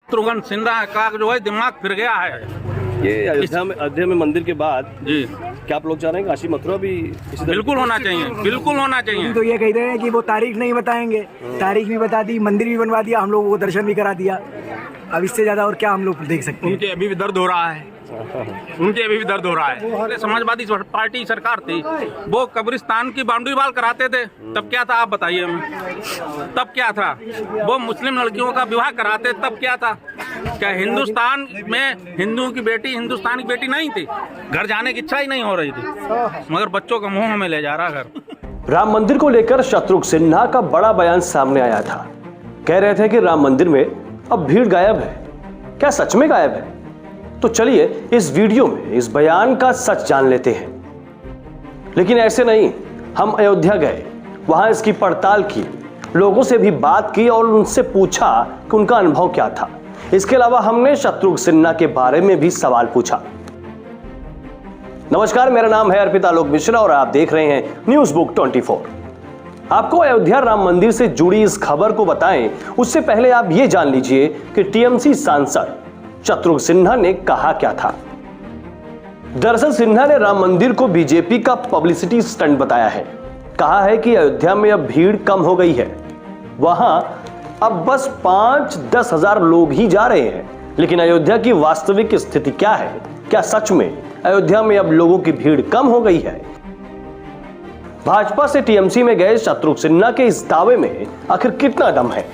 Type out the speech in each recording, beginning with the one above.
शत्रुघ्न सिन्हा का जो है दिमाग फिर गया है। ये अयोध्या में मंदिर के बाद जी क्या आप लोग चाह रहे हैं काशी मथुरा भी बिल्कुल होना चाहिए, बिल्कुल होना चाहिए। तो ये कह रहे हैं कि वो तारीख नहीं बताएंगे, तारीख भी बता दी, मंदिर भी बनवा दिया, हम लोगों को दर्शन भी करा दिया। अब इससे ज्यादा और क्या हम लोग देख सकते हैं। उनके अभी भी दर्द हो रहा है, उनके अभी भी दर्द हो रहा है। समाजवादी पार्टी सरकार थी, वो कब्रिस्तान की बाउंड्री वॉल कराते थे, तब क्या था आप बताइए हमें, तब क्या था? वो मुस्लिम लड़कियों का विवाह कराते, तब क्या था? क्या हिंदुस्तान में हिंदुओं की बेटी हिंदुस्तान की बेटी नहीं थी? घर जाने की इच्छा ही नहीं हो रही थी, मगर बच्चों का मुंह में ले जा रहा घर। राम मंदिर को लेकर शत्रुघ्न सिन्हा का बड़ा बयान सामने आया था। कह रहे थे कि राम मंदिर में अब भीड़ गायब है। क्या सच में गायब है? तो चलिए इस वीडियो में इस बयान का सच जान लेते हैं। लेकिन ऐसे नहीं, हम अयोध्या गए, वहां इसकी पड़ताल की, लोगों से भी बात की और उनसे पूछा कि उनका अनुभव क्या था। इसके अलावा हमने शत्रुघ्न सिन्हा के बारे में भी सवाल पूछा। नमस्कार, मेरा नाम है अर्पित आलोक मिश्रा और आप देख रहे हैं न्यूज बुक 24। आपको अयोध्या राम मंदिर से जुड़ी इस खबर को बताएं उससे पहले आप ये जान लीजिए कि टीएमसी सांसद शत्रुघ्न सिन्हा ने कहा क्या था। दरअसल सिन्हा ने राम मंदिर को बीजेपी का पब्लिसिटी स्टंट बताया है। कहा है कि अयोध्या में अब भीड़ कम हो गई है, वहां अब बस 5-10 हजार लोग ही जा रहे हैं। लेकिन अयोध्या की वास्तविक स्थिति क्या है? क्या सच में अयोध्या में अब लोगों की भीड़ कम हो गई है? भाजपा से टीएमसी में गए शत्रुघ्न सिन्हा के इस दावे में आखिर कितना दम है?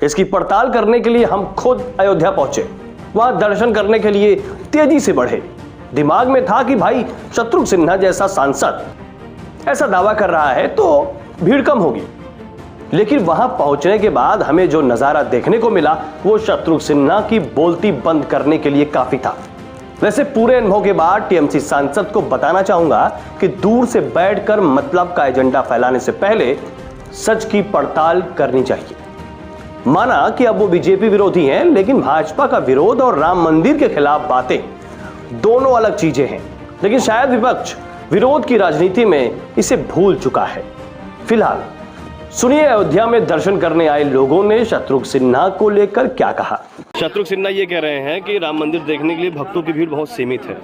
इसकी पड़ताल करने के लिए हम खुद अयोध्या पहुंचे। वहां दर्शन करने के लिए तेजी से बढ़े। दिमाग में था कि भाई शत्रुघ्न सिन्हा जैसा सांसद ऐसा दावा कर रहा है तो भीड़ कम होगी। लेकिन वहां पहुंचने के बाद हमें जो नजारा देखने को मिला वो शत्रुघ्न सिन्हा की बोलती बंद करने के लिए काफी था। वैसे पूरे अनुभव के बाद टीएमसी सांसद को बताना चाहूंगा कि दूर से बैठकर मतलब का एजेंडा फैलाने से पहले सच की पड़ताल करनी चाहिए। माना कि अब वो बीजेपी विरोधी हैं, लेकिन भाजपा का विरोध और राम मंदिर के खिलाफ बातें दोनों अलग चीजें हैं। लेकिन शायद विपक्ष विरोध की राजनीति में इसे भूल चुका है। फिलहाल सुनिए अयोध्या में दर्शन करने आए लोगों ने शत्रुघ्न सिन्हा को लेकर क्या कहा। शत्रुघ्न सिन्हा ये कह रहे हैं कि राम मंदिर देखने के लिए भक्तों की भीड़ बहुत सीमित है।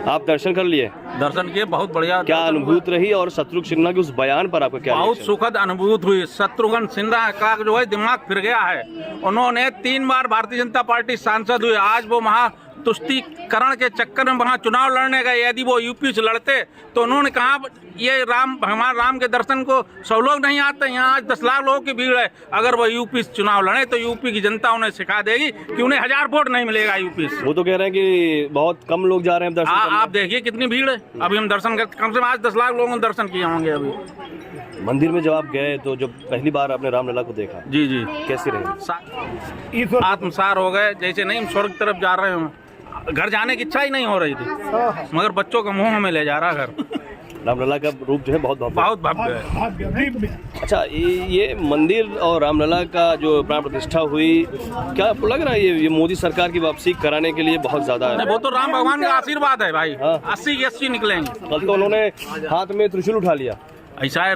आप दर्शन कर लिए? दर्शन किए, बहुत बढ़िया। क्या अनुभूति रही और शत्रुघ्न सिन्हा के उस बयान पर आपका क्या? बहुत सुखद अनुभूति हुई। शत्रुघ्न सिन्हा का जो है दिमाग फिर गया है। उन्होंने 3 बार भारतीय जनता पार्टी सांसद हुए। आज वो तुष्टीकरण के चक्कर में वहाँ चुनाव लड़ने गए। यदि वो यूपी से लड़ते तो उन्होंने कहा ये भगवान राम के दर्शन को 100 लोग नहीं आते, यहाँ आज 10 लाख लोगों की भीड़ है। अगर वो यूपी से चुनाव लड़े तो यूपी की जनता उन्हें सिखा देगी कि उन्हें 1000 वोट नहीं मिलेगा यूपी से। वो तो कह रहे हैं कि बहुत कम लोग जा रहे हैं दर्शन करने। आप देखिए कितनी भीड़ है। अभी हम दर्शन करते, कम से कम आज 10 लाख लोगों ने दर्शन किए होंगे। अभी मंदिर में जब आप गए तो जब पहली बार आपने रामलला को देखा, जी जी, कैसी रही? आत्मसार हो गए, जैसे नहीं हम स्वर्ग तरफ जा रहे हो। घर जाने की इच्छा ही नहीं हो रही थी, मगर बच्चों का मुंह में ले जा रहा घर। रामलला का रूप जो है बहुत भव्य है। अच्छा, ये मंदिर और रामलला का जो प्राण प्रतिष्ठा हुई, क्या आपको लग रहा है ये मोदी सरकार की वापसी कराने के लिए बहुत ज्यादा है? वो तो राम भगवान का आशीर्वाद है भाई। 80 निकलेंगे। कल तो उन्होंने हाथ में त्रिशूल उठा लिया। ऐसा है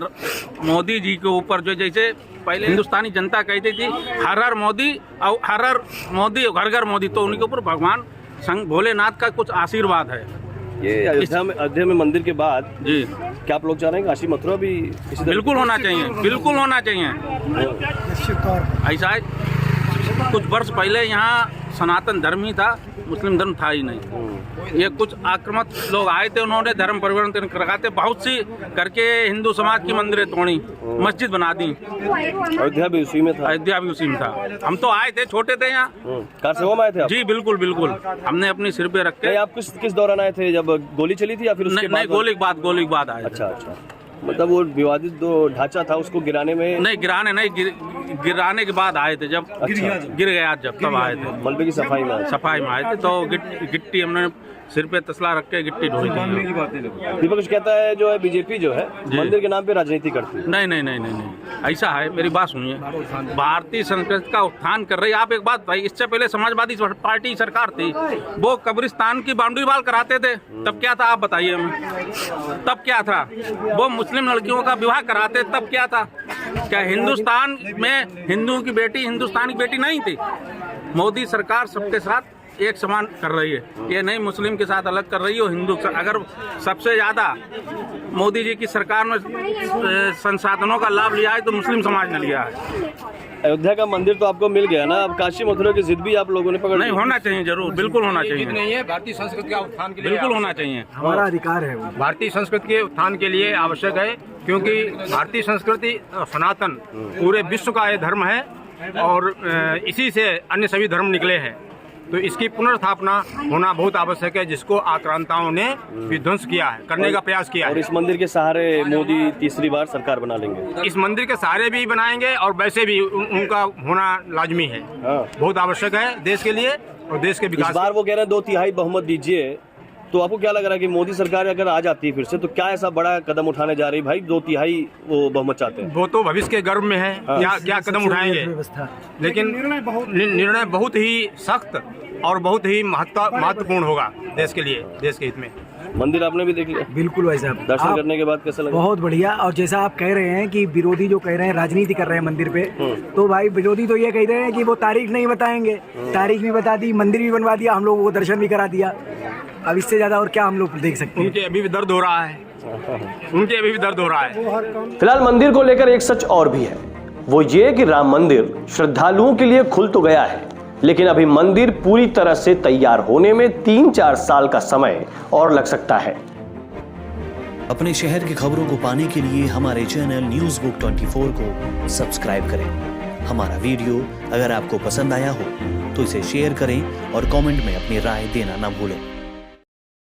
मोदी जी के ऊपर जो जैसे पहले हिंदुस्तानी जनता कहती थी हर हर मोदी और घर घर मोदी, तो उनके ऊपर भगवान संग भोलेनाथ का कुछ आशीर्वाद है। ये अयोध्या में मंदिर के बाद जी क्या आप लोग चाह रहे हैं काशी मथुरा भी बिल्कुल होना चाहिए, बिल्कुल होना चाहिए। ऐसा है कुछ वर्ष पहले यहाँ सनातन धर्म ही था, मुस्लिम धर्म था ही नहीं। ये कुछ आक्रामक लोग आए थे, उन्होंने धर्म परिवर्तन कराते बहुत सी करके हिंदू समाज की मंदिरें तोड़ी, मस्जिद बना दी। अयोध्या भी उसी में था। अयोध्या भी उसी में था। हम तो आए थे, छोटे थे यहाँ। कार सेवा में आए थे आप? जी बिल्कुल बिल्कुल। हमने अपनी सिर पे रख के। आप किस दौरान आए थे, जब गोली चली थी या फिर उसके बाद? नहीं, गोली के बाद आए। अच्छा, मतलब वो विवादित जो ढांचा था उसको गिराने में? नहीं, गिराने के बाद आए थे। जब गिर गया जब तब आए थे। मलबे की सफाई में आए थे तो गिट्टी हमने सिर पे तसला रख के गिट्टी ढोई थी। विपक्ष कहता है जो है बीजेपी जो है मंदिर के नाम पे राजनीति करती है। नहीं, ऐसा है। मेरी बात सुनिए, भारतीय संस्कृति का उत्थान कर रही है। आप एक बात भाई, इससे पहले समाजवादी पार्टी सरकार थी, वो कब्रिस्तान की बाउंड्री वॉल कराते थे, तब क्या था आप बताइए हमें, तब क्या था? वो मुस्लिम लड़कियों का विवाह कराते, तब क्या था? क्या हिंदुस्तान में हिंदुओं की बेटी हिंदुस्तान की बेटी नहीं थी? मोदी सरकार सबके साथ एक समान कर रही है। ये नहीं मुस्लिम के साथ अलग कर रही है, हिंदू अगर सबसे ज्यादा मोदी जी की सरकार में संसाधनों का लाभ लिया है तो मुस्लिम समाज ने लिया है। अयोध्या का मंदिर तो आपको मिल गया ना, अब काशी मथुरा की जिद भी आप लोगों ने पकड़ नहीं, होना चाहिए, जरूर, बिल्कुल होना चाहिए। नहीं है, भारतीय संस्कृति के उत्थान के लिए बिल्कुल होना चाहिए, हमारा अधिकार है वो। भारतीय संस्कृति के उत्थान के लिए आवश्यक है, क्योंकि भारतीय संस्कृति सनातन पूरे विश्व का ये धर्म है और इसी से अन्य सभी धर्म निकले हैं। तो इसकी पुनर्स्थापना होना बहुत आवश्यक है, जिसको आक्रांताओं ने विध्वंस किया है, करने का प्रयास किया और है। इस मंदिर के सहारे मोदी तीसरी बार सरकार बना लेंगे। इस मंदिर के सहारे भी बनाएंगे और वैसे भी उनका होना लाजमी है, बहुत आवश्यक है देश के लिए और देश के इस विकास। बार वो कह रहे हैं 2/3 बहुमत दीजिए, तो आपको क्या लग रहा है कि मोदी सरकार अगर आ जाती है फिर से तो क्या ऐसा बड़ा कदम उठाने जा रही है? भाई 2/3 वो बहुमत चाहते हैं। वो तो भविष्य के गर्भ में है, क्या कदम उठाएंगे, व्यवस्था लेकिन निर्णय बहुत ही सख्त और बहुत ही महत्वपूर्ण होगा देश के लिए, देश के हित में। मंदिर आपने भी देख लिया? बिल्कुल भाई साहब, दर्शन करने के बाद कैसा लगा? बहुत बढ़िया। और जैसा आप कह रहे हैं कि विरोधी जो कह रहे हैं राजनीति कर रहे हैं मंदिर पे, तो भाई विरोधी तो ये कह रहे हैं कि वो तारीख नहीं बताएंगे। तारीख भी बता दी, मंदिर भी बनवा दिया, हम लोगों को दर्शन भी करा दिया। अब इससे ज्यादा और क्या हम लोग देख सकते हैं? उनके अभी भी दर्द हो रहा है, उनके अभी भी दर्द हो रहा है। फिलहाल मंदिर को लेकर एक सच और भी है, वो ये कि राम मंदिर श्रद्धालुओं के लिए खुल तो गया है, लेकिन अभी मंदिर पूरी तरह से तैयार होने में 3-4 साल का समय और लग सकता है। अपने शहर की खबरों को पाने के लिए हमारे चैनल न्यूज़ बुक 24 को सब्सक्राइब करें। हमारा वीडियो अगर आपको पसंद आया हो तो इसे शेयर करें और कमेंट में अपनी राय देना ना भूलें।